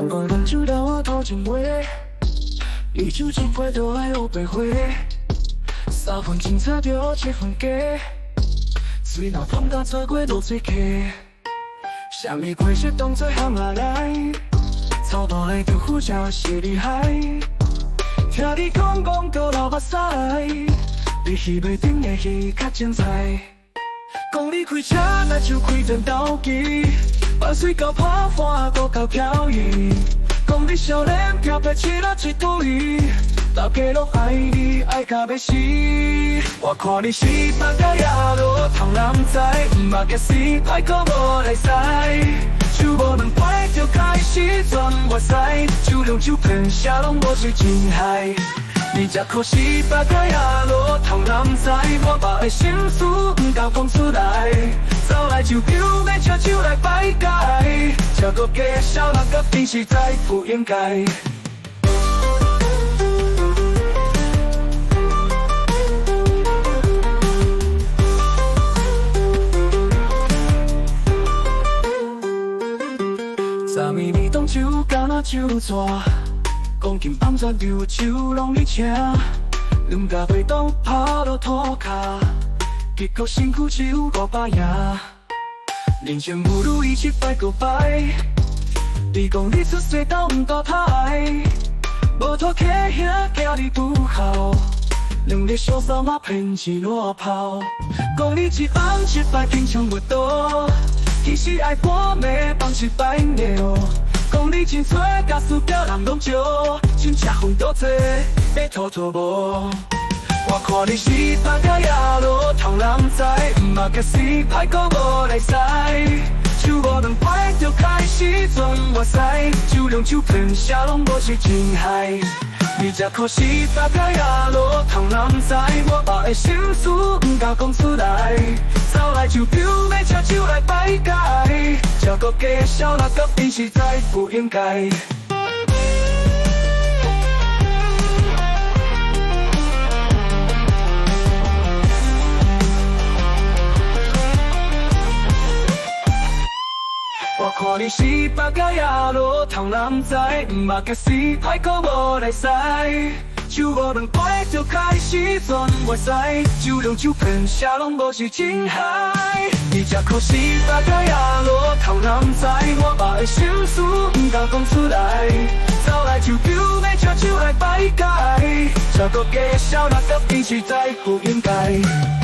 两个人知道我头前尾，一出机会都爱有背回，3分精彩就7分假，水若碰到错过都最客。什么关系当作喊下来，操到来就呼叫是厉害。听你讲都流目屎，你戏袂顶的戏较精彩。讲你开车那就开战斗机，把水到破花都到漂移。讲你少年漂白起了一堆，大家拢爱你爱到要死。我看你是白甲野路通人知，毋捌假死歹过无来使。手无两摆就开始全外使，酒量酒骗啥拢无水真害。你这可是白甲野路通人知，我把的心事毋敢讲出来。走来就表要喝酒来摆解，这个假笑人个比实在不应该。昨暝你当酒干那酒蛇，讲金暗泉流酒拢你请，两甲被当拍落涂骹，结果身躯只有500赢。人生不如意1摆又摆，你讲你出世斗毋大歹，无拖客兄惊你不孝，两日小三马骗一裸泡，讲你一晚1摆平常无多。其实爱我要放1摆尿，讲你真多甲输表人拢少，真正分多济要拖拖无。我看你是白甲野路通人知，毋捌假死歹过无来使。手无两摆就开始全外使，酒量酒骗啥拢无是真害。你这可是白甲野路通人知，我把的心事毋敢讲出来。走来就表要喝酒来摆解，这个假笑人个比实在不应该。我看你是白甲野路通人知，毋捌假死歹过无来使。手无两摆就开始全外使，酒量酒骗啥拢无是真害。你这可是白甲野路通人知，我把的心事毋敢讲出来。走来就表要喝酒来摆解，这个假笑人个比实在不应该。